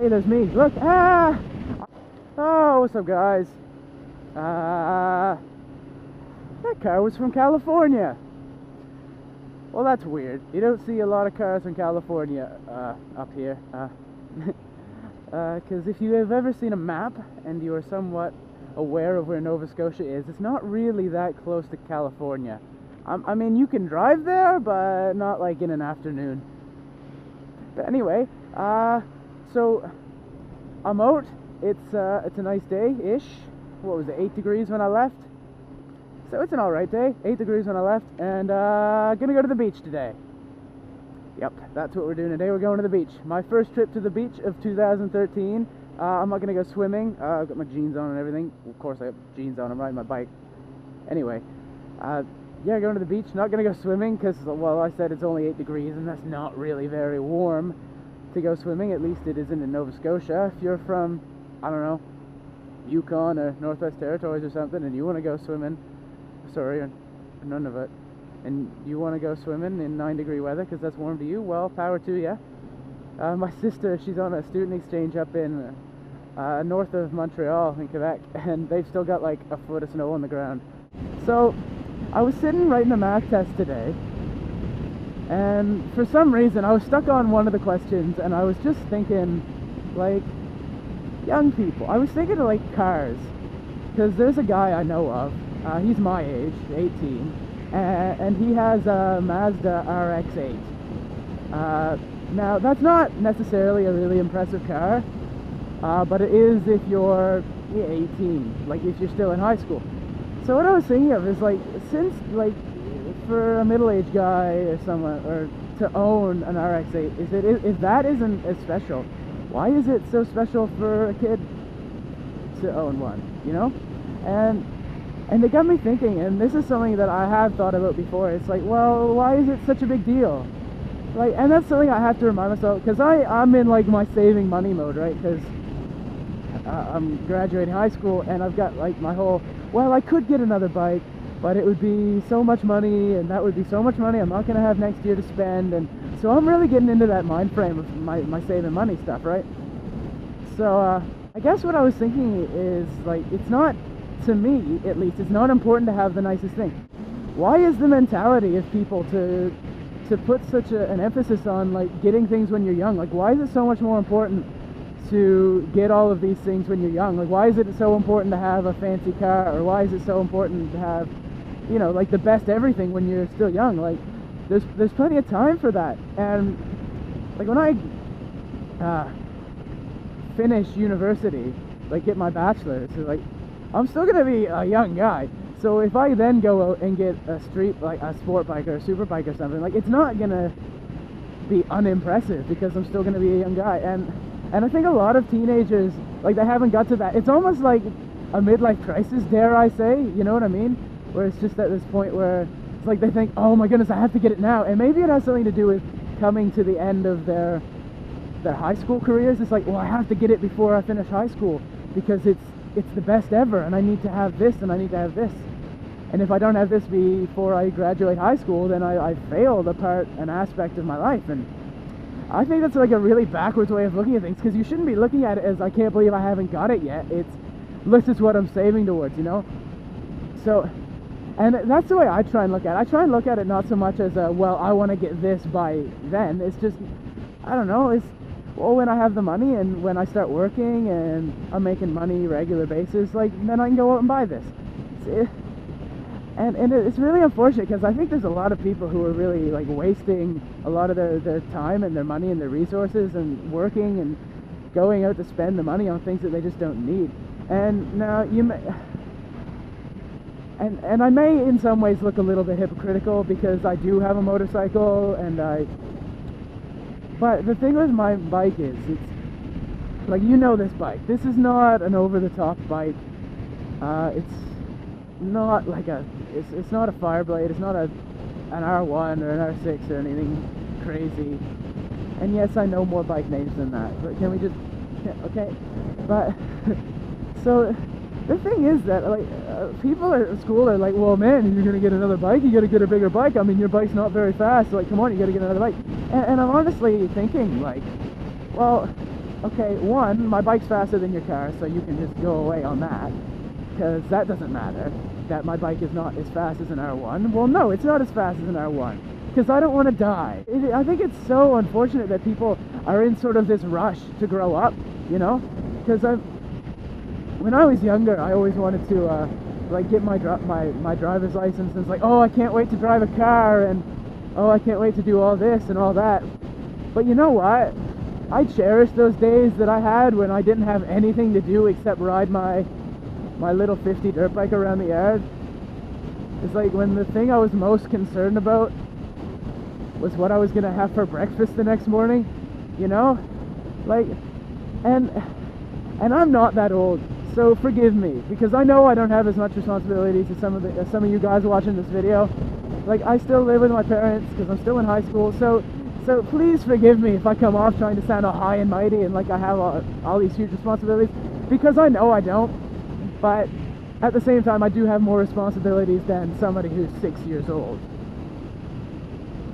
Hey, there's me. Look. Ah! Oh, what's up, guys? Uh, that car was from California. Well, that's weird. You don't see a lot of cars from California up here. Because if you have ever seen a map and you are somewhat aware of where Nova Scotia is, it's not really that close to California. I mean, you can drive there, but not like in an afternoon. But anyway, so I'm out. It's a nice day-ish. What was it, 8 degrees when I left? So it's an alright day, 8 degrees when I left, and gonna go to the beach today. Yep, that's what we're doing today. We're going to the beach. My first trip to the beach of 2013. I'm not gonna go swimming. I've got my jeans on and everything. Of course I have jeans on, I'm riding my bike. Anyway, yeah, going to the beach. Not gonna go swimming because, well, I said it's only 8 degrees and that's not really very warm to go swimming. At least it isn't in Nova Scotia. If you're from, I don't know, Yukon or Northwest Territories or something, and you want to go swimming, sorry, or none of it, and you want to go swimming in 9-degree weather because that's warm to you, well, power to you. My sister, she's on a student exchange up in north of Montreal in Quebec, and they've still got like a foot of snow on the ground. So I was sitting writing a math test today, and for some reason I was stuck on one of the questions, and I was just thinking, like, young people. I was thinking of like cars, because there's a guy I know of, he's my age, 18, and he has a Mazda RX-8. Now that's not necessarily a really impressive car, but it is if you're 18, like if you're still in high school. So what I was thinking of is, like, since, like, for a middle-aged guy or someone, or to own an RX-8, if that isn't as special, why is it so special for a kid to own one, you know? And it got me thinking, and this is something that I have thought about before. It's like, well, why is it such a big deal? Like, and that's something I have to remind myself, because I'm in like my saving money mode, right? Because I'm graduating high school, and I've got like my whole, well, I could get another bike, but it would be so much money, and that would be so much money I'm not going to have next year to spend. And so I'm really getting into that mind frame of my saving money stuff, right? So I guess what I was thinking is, like, it's not, to me at least, it's not important to have the nicest thing. Why is the mentality of people to put such an emphasis on, like, getting things when you're young? Like, why is it so much more important to get all of these things when you're young? Like, why is it so important to have a fancy car, or why is it so important to have, you know, like, the best everything when you're still young? Like, there's plenty of time for that. And like, when I finish university, like get my bachelor's, so, like, I'm still gonna be a young guy. So if I then go out and get a street, like a sport bike or a super bike or something, like, it's not gonna be unimpressive because I'm still gonna be a young guy. And I think a lot of teenagers, like, they haven't got to that. It's almost like a midlife crisis, dare I say, you know what I mean? Where it's just at this point where it's like they think, oh my goodness, I have to get it now. And maybe it has something to do with coming to the end of their high school careers. It's like, well, I have to get it before I finish high school because it's the best ever, and I need to have this, and I need to have this. And if I don't have this before I graduate high school, then I failed an aspect of my life. And I think that's like a really backwards way of looking at things, because you shouldn't be looking at it as, I can't believe I haven't got it yet. It's, this is what I'm saving towards, you know? So, and that's the way I try and look at it. I try and look at it not so much as well, I want to get this by then. It's just, I don't know, it's, well, when I have the money and when I start working and I'm making money regular basis, like, then I can go out and buy this. And it's really unfortunate, because I think there's a lot of people who are really, like, wasting a lot of their time and their money and their resources and working and going out to spend the money on things that they just don't need. And now you may, and I may in some ways look a little bit hypocritical because I do have a motorcycle, but the thing with my bike is, it's like, you know, this bike, this is not an over-the-top bike. It's not like it's not a Fireblade, it's not an R1 or an R6 or anything crazy. And yes, I know more bike names than that, but can we just, okay? But so the thing is that, like, people at school are like, well, man, you're gonna get another bike, you gotta get a bigger bike. I mean, your bike's not very fast, so, like, come on, you gotta get another bike. And I'm honestly thinking, like, well, okay, one, my bike's faster than your car, so you can just go away on that, because that doesn't matter, that my bike is not as fast as an R1. Well, no, it's not as fast as an R1, because I don't want to die. I think it's so unfortunate that people are in sort of this rush to grow up, you know, because when I was younger, I always wanted to, like, get my driver's license, and it's like, oh, I can't wait to drive a car, and oh, I can't wait to do all this and all that. But you know what? I cherish those days that I had when I didn't have anything to do except ride my little 50 dirt bike around the yard. It's like when the thing I was most concerned about was what I was gonna have for breakfast the next morning, you know? Like, and I'm not that old, so forgive me, because I know I don't have as much responsibilities as some of you guys watching this video. Like, I still live with my parents because I'm still in high school, so please forgive me if I come off trying to sound all high and mighty and like I have all these huge responsibilities, because I know I don't. But at the same time, I do have more responsibilities than somebody who's 6 years old.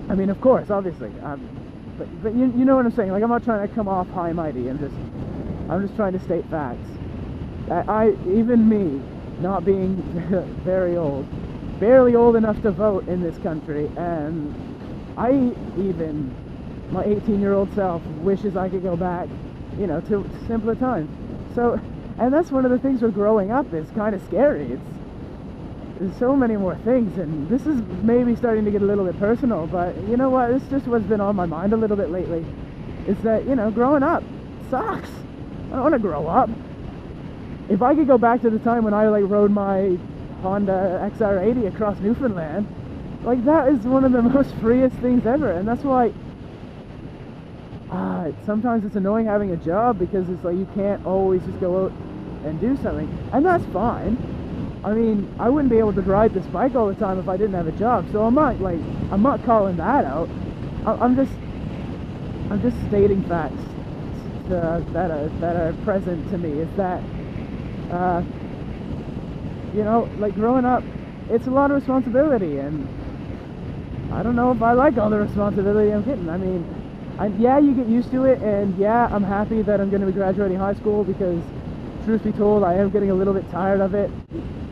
I mean, of course, obviously, but you know what I'm saying. Like, I'm not trying to come off high and mighty. I'm just trying to state facts. That even me, not being very old, barely old enough to vote in this country, and my 18-year-old self wishes I could go back, you know, to simpler times. So, and that's one of the things with growing up. It's kind of scary. There's so many more things, and this is maybe starting to get a little bit personal, but you know what? It's just what's been on my mind a little bit lately. Is that, you know, growing up sucks. I don't want to grow up. If I could go back to the time when I, like, rode my Honda XR80 across Newfoundland, like, that is one of the most freest things ever. And that's why sometimes it's annoying having a job, because it's like you can't always just go out and do something, and that's fine. I mean, I wouldn't be able to ride this bike all the time if I didn't have a job, so I'm not calling that out. I'm just stating facts that are present to me. Is that you know, like, growing up, it's a lot of responsibility, and I don't know if I like all the responsibility I'm getting. I mean, yeah, you get used to it, and yeah, I'm happy that I'm going to be graduating high school, because truth be told, I am getting a little bit tired of it.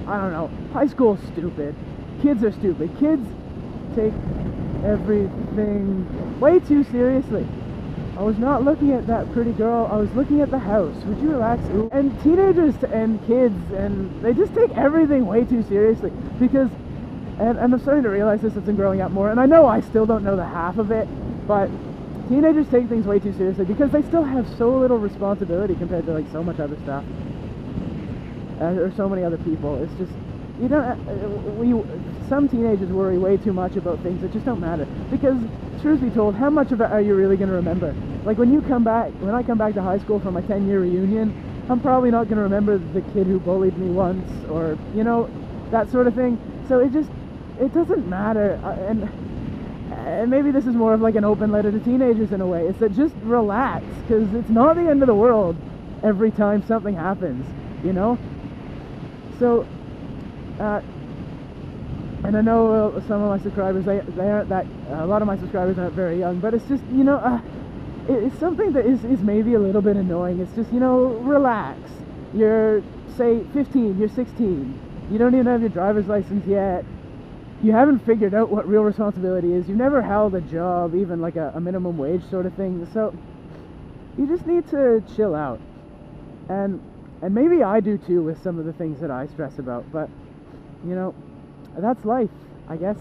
I don't know, high school's stupid. Kids are stupid. Kids take everything way too seriously. I was not looking at that pretty girl, I was looking at the house. Would you relax? And teenagers and kids, and they just take everything way too seriously, because, and I'm starting to realize this as I'm growing up more, and I know I still don't know the half of it, but teenagers take things way too seriously because they still have so little responsibility compared to, like, so much other stuff, or so many other people. It's just, you don't, some teenagers worry way too much about things that just don't matter, because truth be told, how much of it are you really going to remember? Like, when I come back to high school for my 10-year reunion, I'm probably not going to remember the kid who bullied me once, or, you know, that sort of thing. So it doesn't matter. And maybe this is more of like an open letter to teenagers in a way. It's that just relax, because it's not the end of the world every time something happens, you know? So, and I know some of my subscribers, they aren't that, a lot of my subscribers aren't very young, but it's just, you know, it's something that is maybe a little bit annoying. It's just, you know, relax. You're, say, 15, you're 16, you don't even have your driver's license yet, you haven't figured out what real responsibility is, you've never held a job, even like a minimum wage sort of thing, so you just need to chill out. And maybe I do too with some of the things that I stress about, but, you know, that's life, I guess.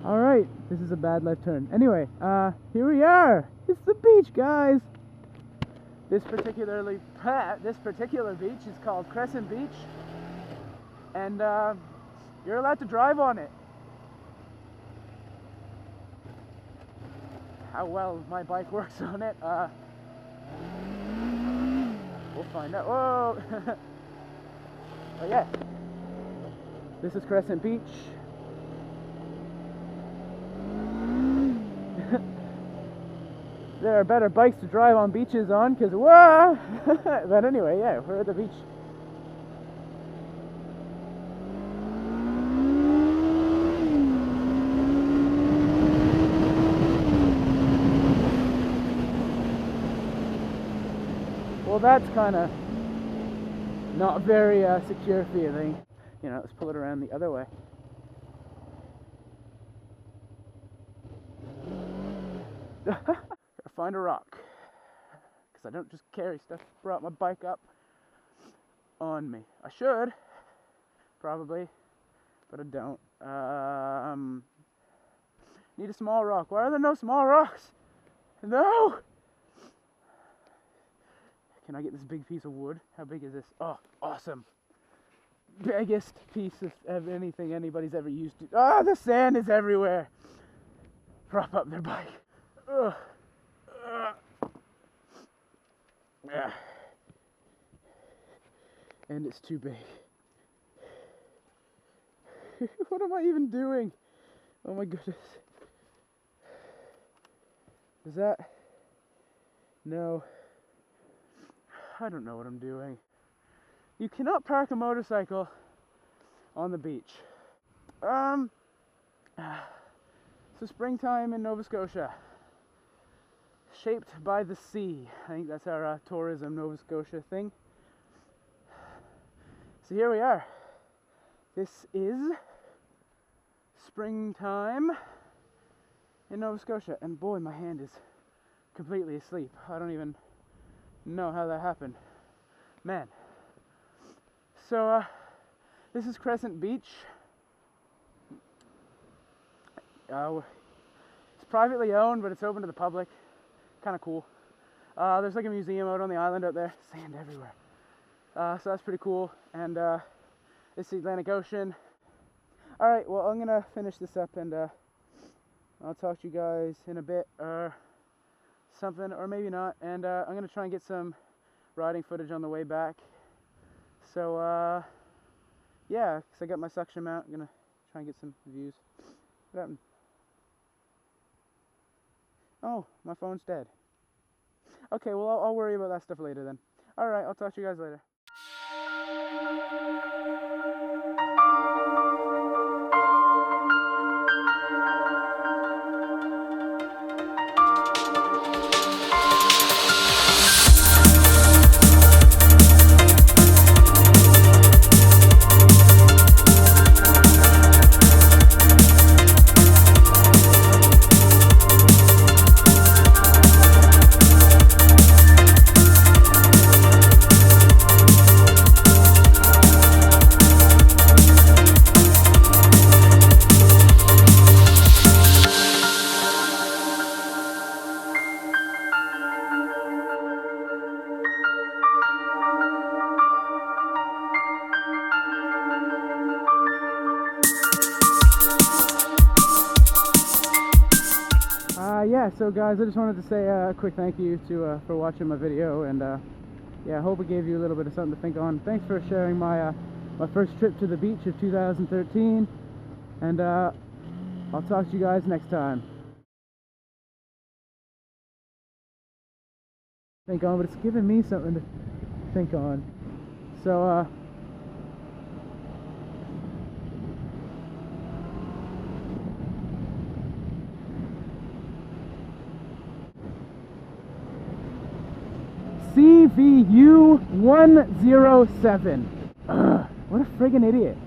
Alright, this is a bad left turn. Anyway, here we are! It's the beach, guys! This particular beach is called Crescent Beach, and you're allowed to drive on it. How well my bike works on it, we'll find out. Whoa! But yeah, this is Crescent Beach. There are better bikes to drive on beaches on, because whoa! But anyway, yeah, we're at the beach. Well, that's kind of not very secure feeling. You know, let's pull it around the other way. Gotta find a rock, because I don't just carry stuff. Brought my bike up on me. I should, probably, but I don't. Need a small rock. Why are there no small rocks? No! Can I get this big piece of wood? How big is this? Oh, awesome. Biggest piece of anything anybody's ever used to. Ah, the sand is everywhere. Prop up their bike. Ugh. Yeah. And it's too big. What am I even doing? Oh my goodness. Is that? No. I don't know what I'm doing. You cannot park a motorcycle on the beach. So springtime in Nova Scotia. Shaped by the sea. I think that's our tourism Nova Scotia thing. So here we are. This is springtime in Nova Scotia. And boy, my hand is completely asleep. I don't even know how that happened. Man. So, this is Crescent Beach. It's privately owned, but it's open to the public. Kind of cool. There's like a museum out on the island out there. Sand everywhere. So that's pretty cool. And this is the Atlantic Ocean. Alright, well, I'm gonna finish this up, and I'll talk to you guys in a bit, or something, or maybe not. And I'm gonna try and get some riding footage on the way back. So, yeah, because I got my suction mount. I'm gonna try and get some views. What happened? Oh, my phone's dead. Okay, well, I'll worry about that stuff later then. Alright, I'll talk to you guys later. Yeah, so guys, I just wanted to say a quick thank you to for watching my video, and yeah, I hope it gave you a little bit of something to think on. Thanks for sharing my my first trip to the beach of 2013, and I'll talk to you guys next time. Think on, but it's giving me something to think on. So CVU 107. What a friggin' idiot.